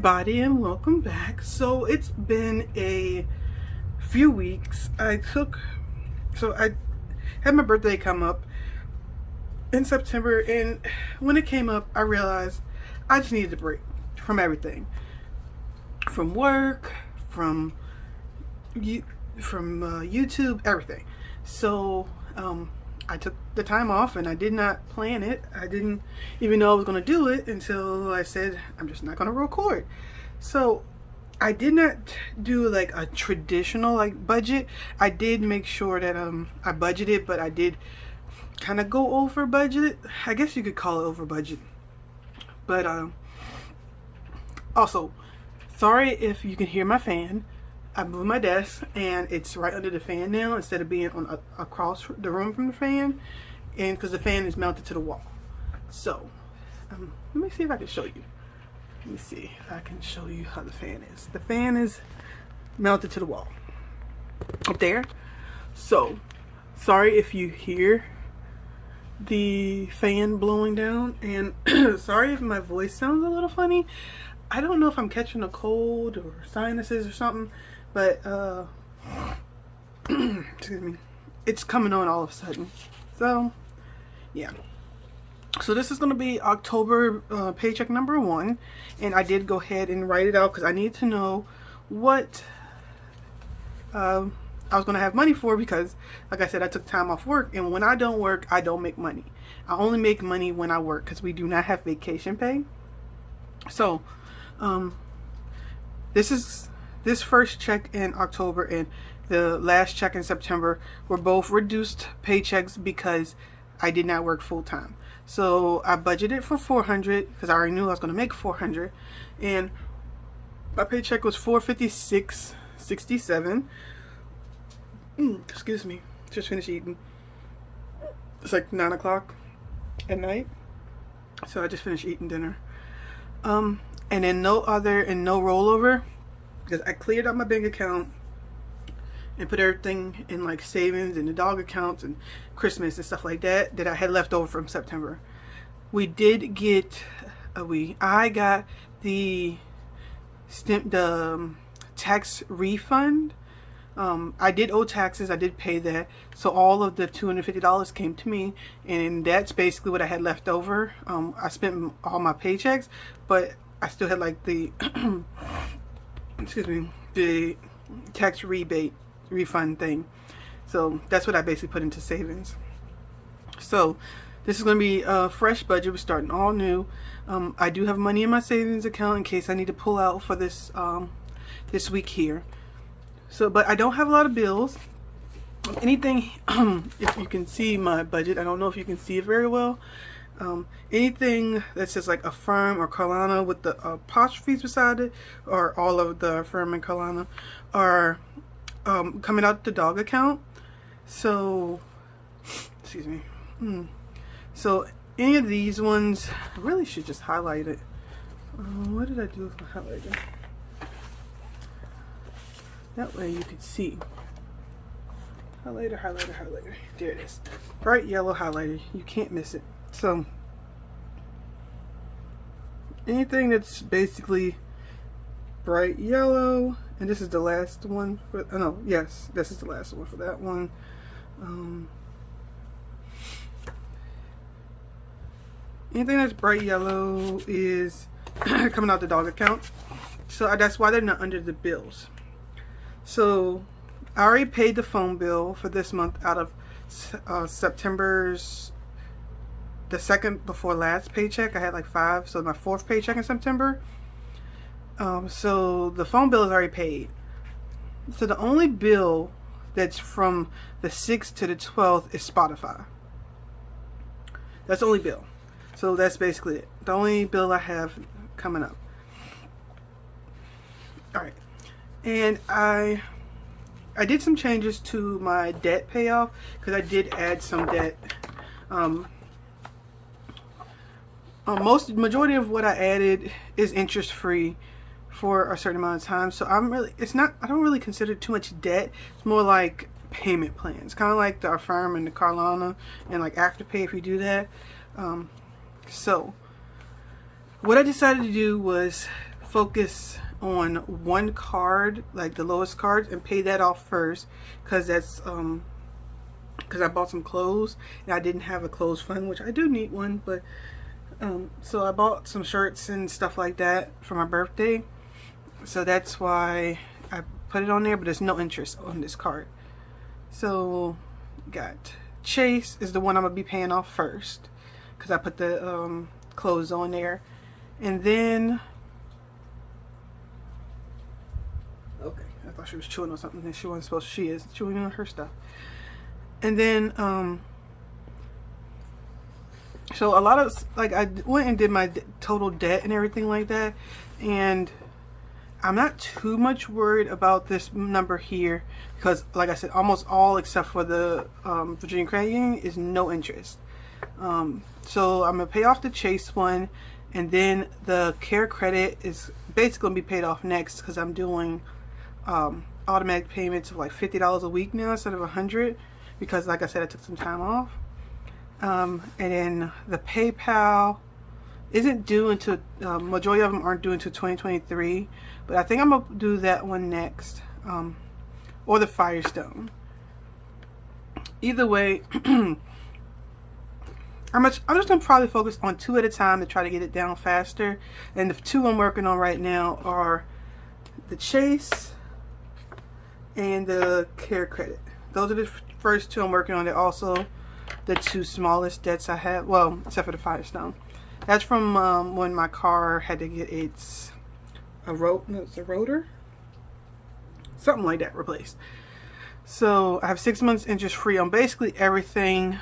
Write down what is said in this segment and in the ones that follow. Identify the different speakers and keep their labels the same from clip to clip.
Speaker 1: everybody, and welcome back. So it's been a few weeks. I had my birthday come up in September, and when it came up I realized I just needed a break from everything, from work, from YouTube, everything. So I took the time off, and I did not plan it. I didn't even know I was going to do it until I said I'm just not going to record. So I did not do like a traditional budget. I did make sure that I budgeted, but I did kind of go over budget. I guess you could call it over budget. But also, sorry if you can hear my fan. I moved my desk and it's right under the fan now instead of being on across the room from the fan, and because the fan is mounted to the wall. So let me see if I can show you. Let me see if I can show you how the fan is. The fan is mounted to the wall up there. So sorry if you hear the fan blowing down, and sorry if my voice sounds a little funny. I don't know if I'm catching a cold or sinuses or something, but excuse me, it's coming on all of a sudden. So yeah, so this is going to be October paycheck number 1, and I did go ahead and write it out because I need to know what I was going to have money for, because like I said, I took time off work, and when I don't work I don't make money. I only make money when I work because we do not have vacation pay. So this first check in October and the last check in September were both reduced paychecks because I did not work full time. So I budgeted for $400 because I already knew I was going to make $400, and my paycheck was $456.67. Excuse me, just finished eating. It's like 9 o'clock at night, so I just finished eating dinner. And then no rollover, because I cleared out my bank account and put everything in like savings and the dog accounts and Christmas and stuff like that I had left over from September. We did get I got the tax refund. I did owe taxes. I did pay that, so all of the $250 came to me, and that's basically what I had left over. I spent all my paychecks, but I still had like the excuse me, the tax refund thing. So that's what I basically put into savings. So this is going to be a fresh budget. We're starting all new. I do have money in my savings account in case I need to pull out for this this week here. So, but I don't have a lot of bills. Anything, if you can see my budget, I don't know if you can see it very well. Anything that says like Affirm or Carlana with the apostrophes beside it, or all of the Affirm and Carlana, are coming out the dog account. So, excuse me. So any of these ones, I really should just highlight it. What did I do with my highlighter? That way you could see. Highlighter. There it is. Bright yellow highlighter. You can't miss it. So anything that's basically bright yellow, and this is the last one for, yes, this is the last one for that one. Anything that's bright yellow is coming out the dog account, so that's why they're not under the bills. So I already paid the phone bill for this month out of September's, the second before last paycheck. I had like 5, so my 4th paycheck in September. So the phone bill is already paid. So the only bill that's from the 6th to the 12th is Spotify. That's the only bill. So that's basically it. The only bill I have coming up. Alright. And I did some changes to my debt payoff because I did add some debt. Majority of what I added is interest free for a certain amount of time. So I don't really consider it too much debt. It's more like payment plans, kind of like the Affirm and the Carlana and like Afterpay if you do that. So what I decided to do was focus on one card, like the lowest card, and pay that off first, because that's because I bought some clothes and I didn't have a clothes fund, which I do need one, but so I bought some shirts and stuff like that for my birthday, so that's why I put it on there, but there's no interest on this card. So got Chase is the one I'm gonna be paying off first, because I put the clothes on there. And then, okay, I thought she was chewing on something that she wasn't supposed to. She is chewing on her stuff. And then so a lot of, like, I went and did my total debt and everything like that, and I'm not too much worried about this number here, because like I said, almost all except for the Virginia Credit Union is no interest. So I'm gonna pay off the Chase one, and then the Care Credit is basically gonna be paid off next, because I'm doing automatic payments of like $50 a week now instead of $100, because like I said, I took some time off. And then the PayPal isn't due until majority of them aren't due until 2023, but I think I'm gonna do that one next, or the Firestone. Either way, I'm just gonna probably focus on 2 at a time to try to get it down faster. And the 2 I'm working on right now are the Chase and the Care Credit. Those are the first 2 I'm working on. They're also the 2 smallest debts I have, well, except for the Firestone. That's from when my car had to get its rotor, something like that, replaced. So I have 6 months interest free on basically everything.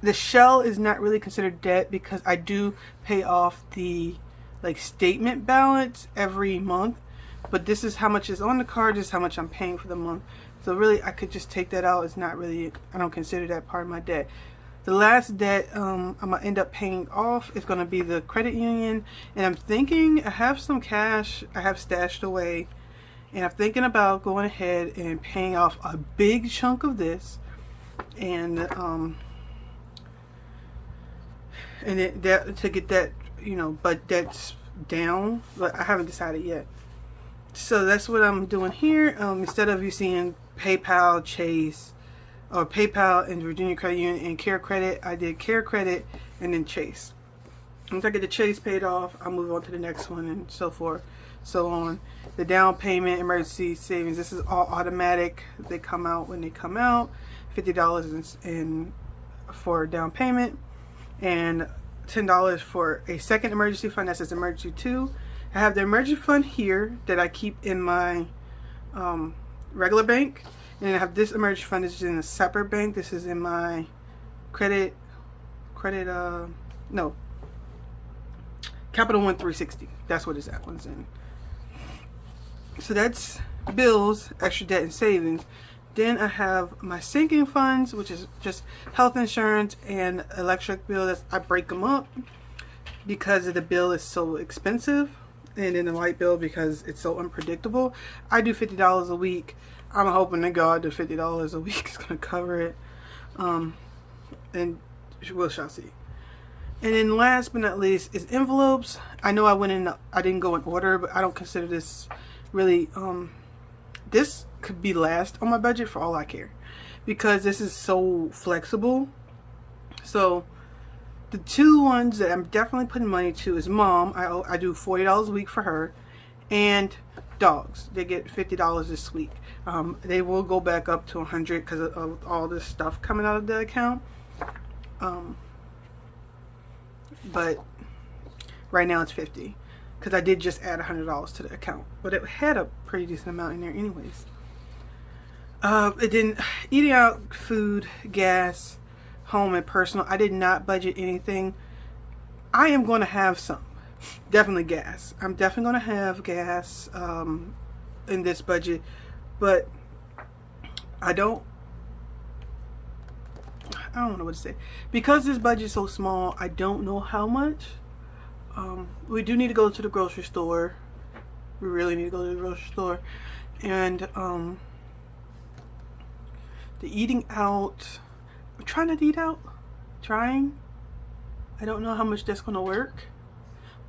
Speaker 1: The shell is not really considered debt, because I do pay off the like statement balance every month, but this is how much is on the card, this is how much I'm paying for the month. So really, I could just take that out. It's not really, I don't consider that part of my debt. The last debt I'm gonna end up paying off is gonna be the credit union, and I'm thinking, I have some cash I have stashed away, and I'm thinking about going ahead and paying off a big chunk of this, and that to get that, you know, but that's down, but I haven't decided yet. So that's what I'm doing here. Instead of you seeing PayPal, Chase, or PayPal and Virginia Credit Union and Care Credit, I did Care Credit and then Chase. Once I get the Chase paid off, I'll move on to the next one, and so forth, so on. The down payment, emergency savings, this is all automatic. They come out when they come out. $50 in for down payment, and $10 for a second emergency fund. That says emergency 2. I have the emergency fund here that I keep in my regular bank, and I have this emergency fund. This is in a separate bank. This is in my Capital One 360. That's what that one's in. So that's bills, extra debt, and savings. Then I have my sinking funds, which is just health insurance and electric bill. I break them up because the bill is so expensive, and then the light bill because it's so unpredictable. I do $50 a week. I'm hoping to God that $50 a week is going to cover it, and we shall see. And then last but not least is envelopes. I know I didn't go in order, but I don't consider this really, this could be last on my budget for all I care, because this is so flexible. So the 2 ones that I'm definitely putting money to is Mom. I do $40 a week for her, and dogs. They get $50 this week. They will go back up to $100 because of all this stuff coming out of the account. But right now it's $50 because I did just add $100 to the account, but it had a pretty decent amount in there anyways. It didn't, eating out, food, gas, home, and personal, I did not budget anything. I am going to have some, definitely gas. I'm definitely going to have gas in this budget, but I don't know what to say, because this budget is so small. I don't know how much. We do need to go to the grocery store. We really need to go to the grocery store. And the eating out, I'm trying not to eat out. I don't know how much that's gonna work,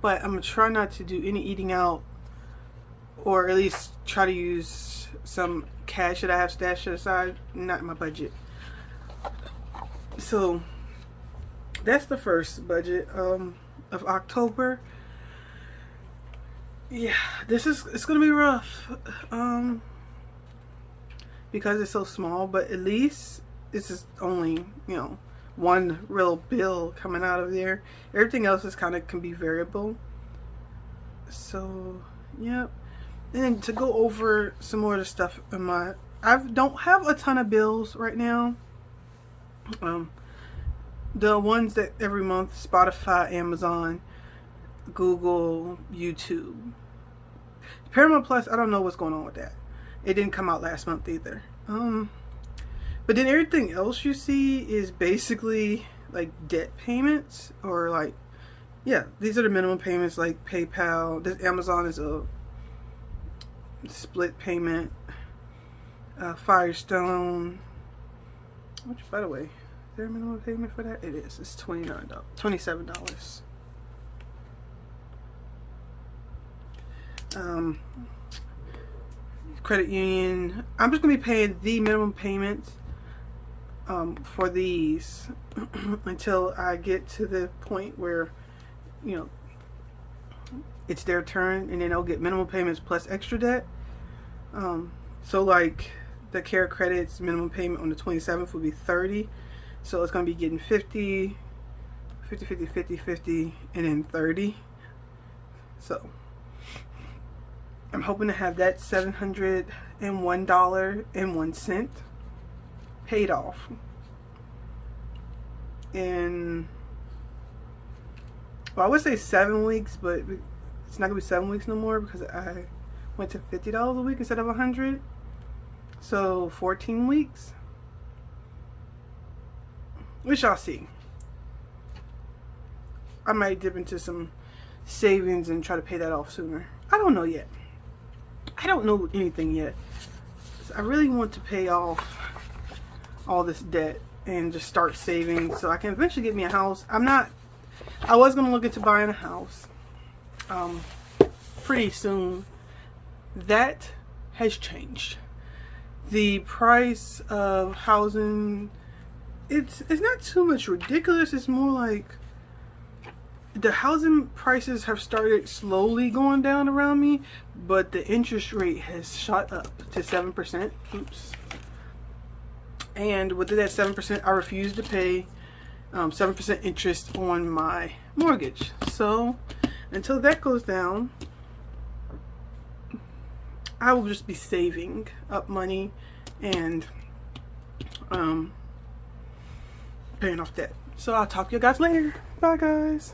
Speaker 1: but I'm gonna try not to do any eating out, or at least try to use some cash that I have stashed aside, not in my budget. So that's the first budget of October. Yeah, it's gonna be rough because it's so small, but at least this is only, you know, one real bill coming out of there. Everything else is kind of can be variable. So yep. And to go over some more of the stuff in my, I don't have a ton of bills right now. The ones that every month: Spotify, Amazon, Google, YouTube. Paramount Plus, I don't know what's going on with that. It didn't come out last month either. But then everything else you see is basically like debt payments, or like, yeah, these are the minimum payments, like PayPal. This Amazon is a split payment. Firestone, which, by the way, is there a minimum payment for that? It is. It's $27. Credit union. I'm just gonna be paying the minimum payments for these until I get to the point where, you know, it's their turn, and then I'll get minimum payments plus extra debt. So like the Care Credits minimum payment on the 27th will be $30, so it's gonna be getting 50, 50, 50, 50, 50, and then $30. So I'm hoping to have that $701.01 paid off in, well, I would say 7 weeks, but it's not gonna be 7 weeks no more because I went to $50 a week instead of $100. So 14 weeks. We shall see. I might dip into some savings and try to pay that off sooner. I don't know yet. I don't know anything yet. I really want to pay off all this debt and just start saving so I can eventually get me a house. I was going to look into buying a house pretty soon. That has changed. The price of housing, it's not too much ridiculous. It's more like the housing prices have started slowly going down around me, but the interest rate has shot up to 7%. Oops. And with that 7%, I refuse to pay 7% interest on my mortgage. So until that goes down, I will just be saving up money and paying off debt. So I'll talk to you guys later. Bye, guys.